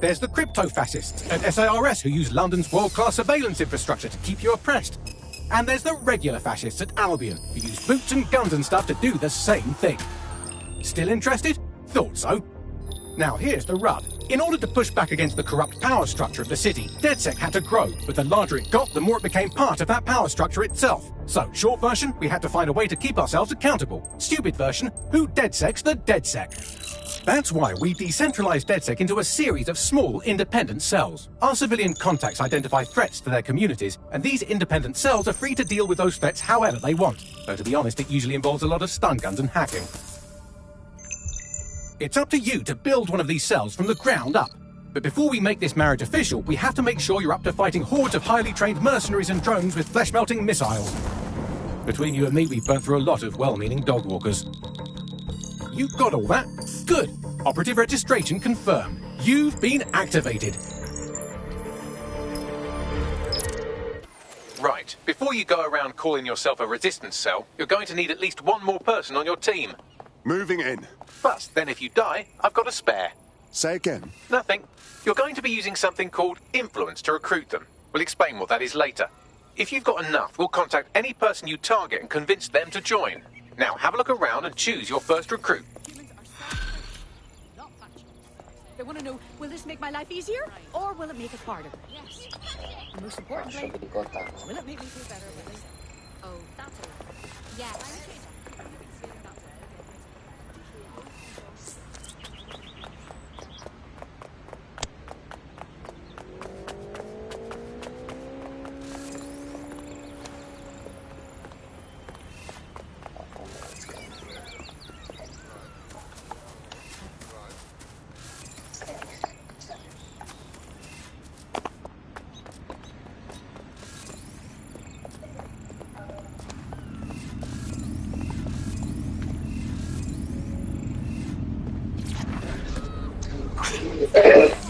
A: There's the crypto-fascists at SARS who use London's world-class surveillance infrastructure to keep you oppressed. And there's the regular fascists at Albion who use boots and guns and stuff to do the same thing. Still interested? Thought so. Now here's the rub. In order to push back against the corrupt power structure of the city, DedSec had to grow, but the larger it got, the more it became part of that power structure itself. So, short version, we had to find a way to keep ourselves accountable. Stupid version, who DedSec's the DedSec? That's why we decentralized DedSec into a series of small, independent cells. Our civilian contacts identify threats to their communities, and these independent cells are free to deal with those threats however they want. Though to be honest, it usually involves a lot of stun guns and hacking. It's up to you to build one of these cells from the ground up. But before we make this marriage official, we have to make sure you're up to fighting hordes of highly trained mercenaries and drones with flesh-melting missiles. Between you and me, we've burnt through a lot of well-meaning dog walkers. You got all that? Good. Operative registration confirmed. You've been activated. Right. Before you go around calling yourself a resistance cell, you're going to need at least one more person on your team.
H: Moving in.
A: But then if you die, I've got a spare.
H: Say again.
A: Nothing. You're going to be using something called influence to recruit them. We'll explain what that is later. If you've got enough, we'll contact any person you target and convince them to join. Now have a look around and choose your first recruit.
F: They want to know, will this make my life easier, or will it make it harder? Yes. And most importantly, will it make me feel better? Will it? Oh, that's all. Yes.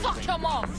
G: Fuck him off!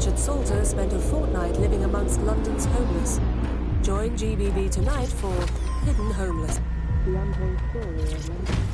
I: Richard Salter spent a fortnight living amongst London's homeless. Join GBB tonight for Hidden Homeless. The untold story of London.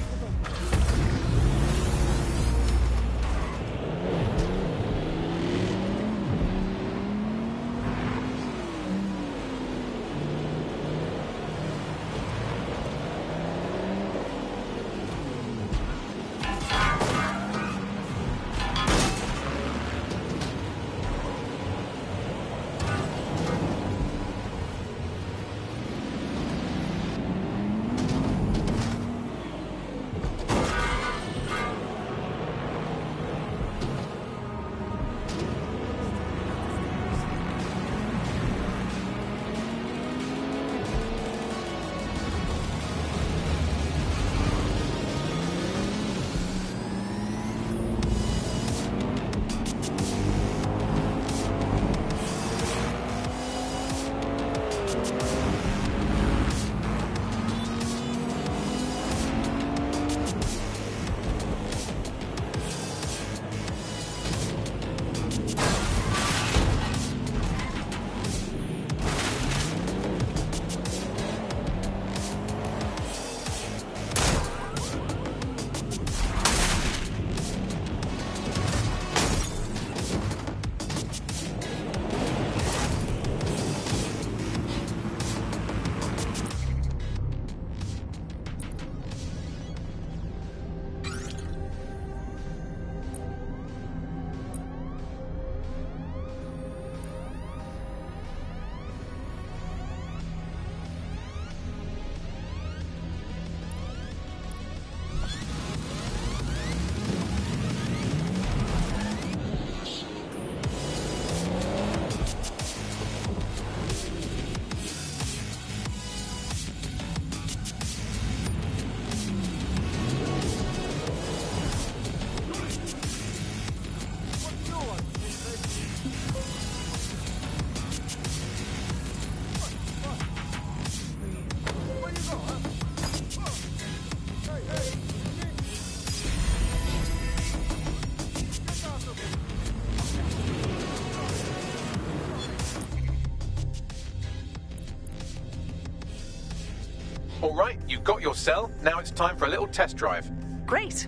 A: All right, you've got your cell. Now it's time for a little test drive.
S: Great.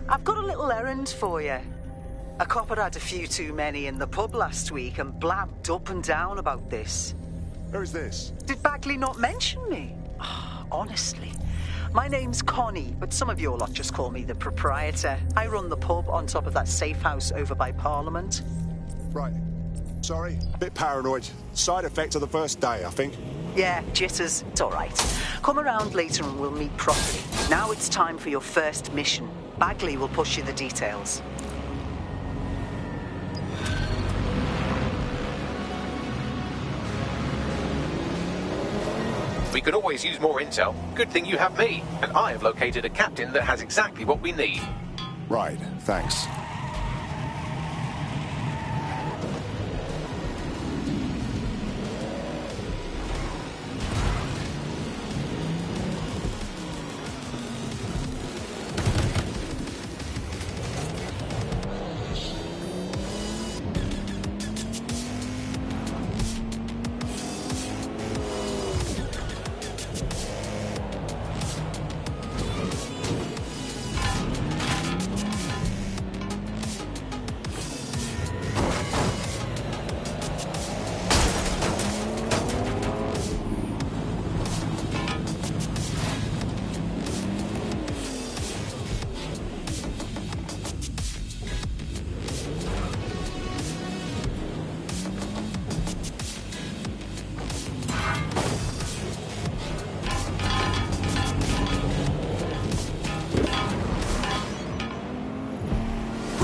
S: I've got a little errand for you. A copper had a few too many in the pub last week and blabbed up and down about this.
H: Who's this?
S: Did Bagley not mention me? Honestly. My name's Connie, but some of your lot just call me the proprietor. I run the pub on top of that safe house over by Parliament.
H: Right. Sorry, bit paranoid. Side effect of the first day, I think.
S: Yeah, jitters. It's all right. Come around later and we'll meet properly. Now it's time for your first mission. Bagley will push you the details.
A: We could always use more intel. Good thing you have me, and I have located a captain that has exactly what we need.
H: Right, thanks.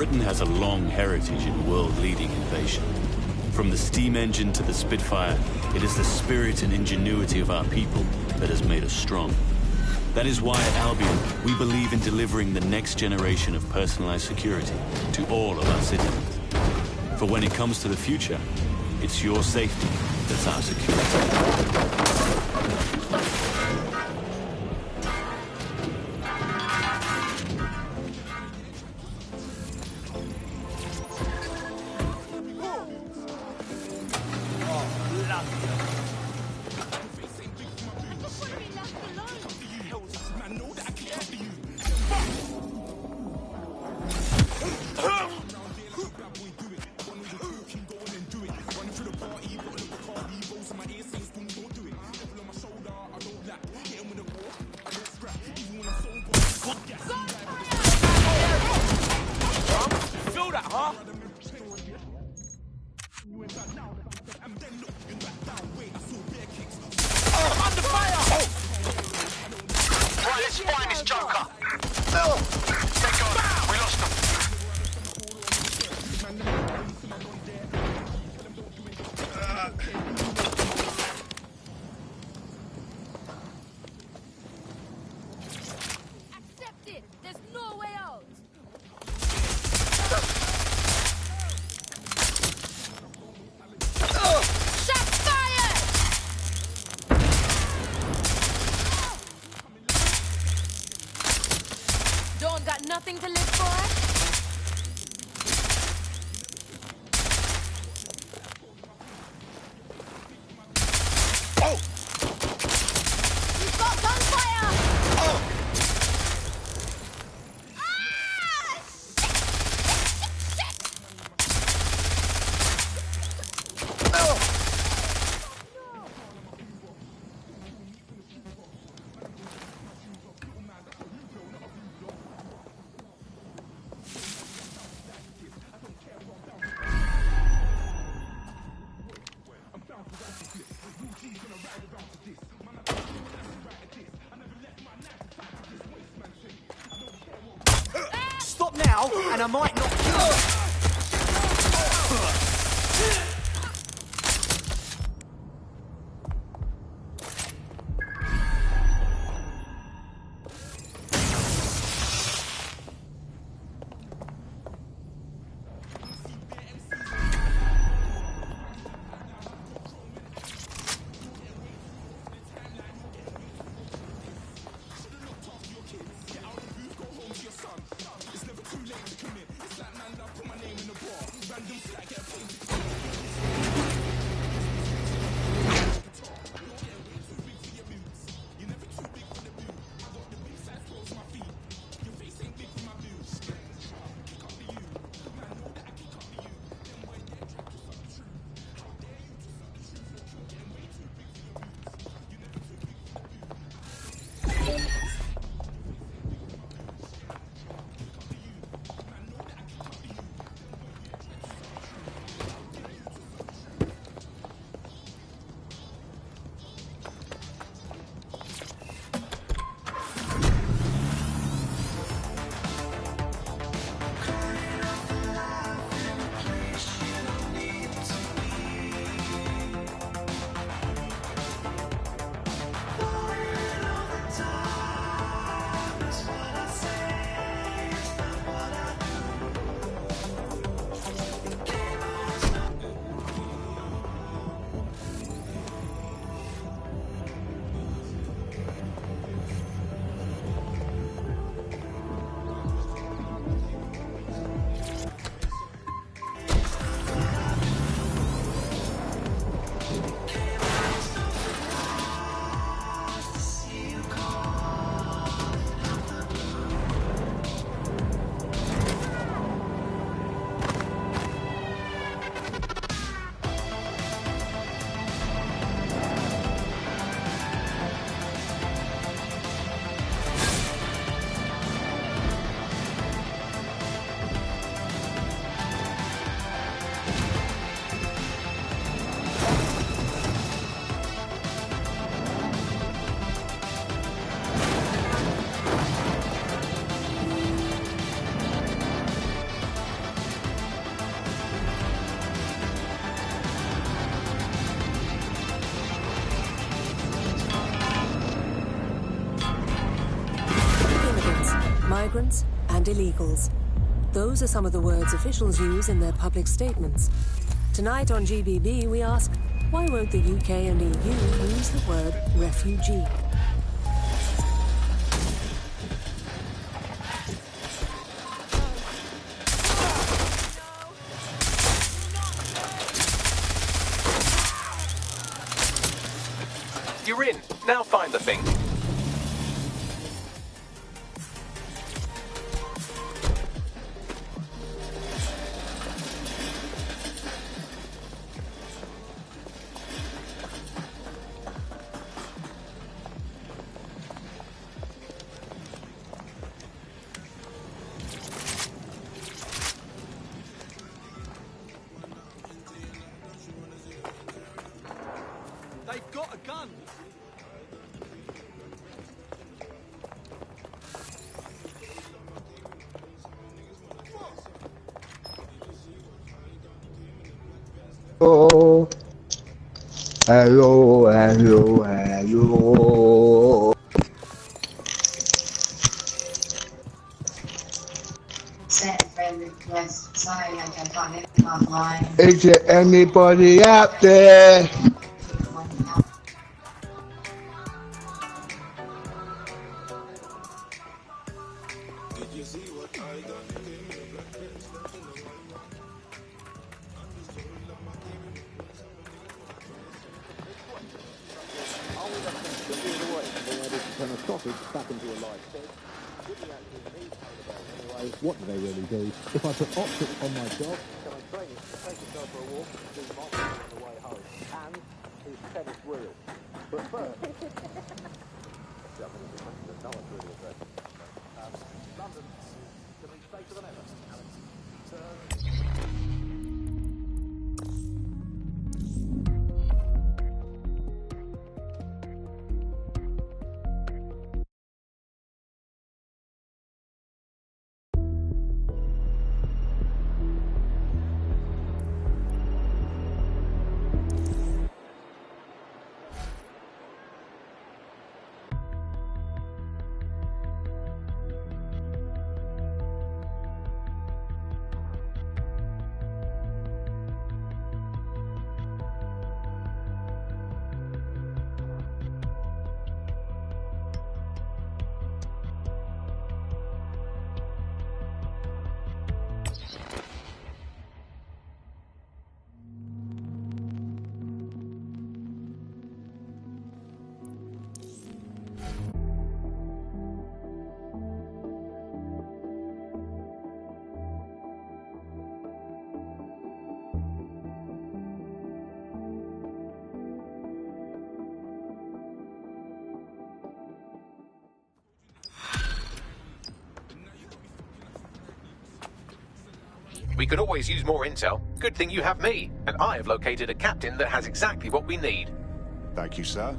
V: Britain has a long heritage in world-leading innovation. From the steam engine to the Spitfire, it is the spirit and ingenuity of our people that has made us strong. That is why at Albion, we believe in delivering the next generation of personalized security to all of our citizens. For when it comes to the future, it's your safety that's our security.
B: now, and I might not kill you.
I: Migrants and illegals. Those are some of the words officials use in their public statements. Tonight on GBB, we ask, why won't the UK and EU use the word refugee?
A: You're in. Now find the thing.
B: They've got a gun.
J: Oh, hello, hello, hello.
W: Send friend request. Sorry, I can't find it offline.
J: Is there anybody out there?
X: What do they really do? If I put optics on my dog,
Y: Can I train him to take himself for a walk and do my thing on the way home? And his tennis wheel. But first... no one's really addressed. London, can we stay to the never, Alex?
A: We could always use more intel. Good thing you have me, and I have located a captain that has exactly what we need.
H: Thank you, sir.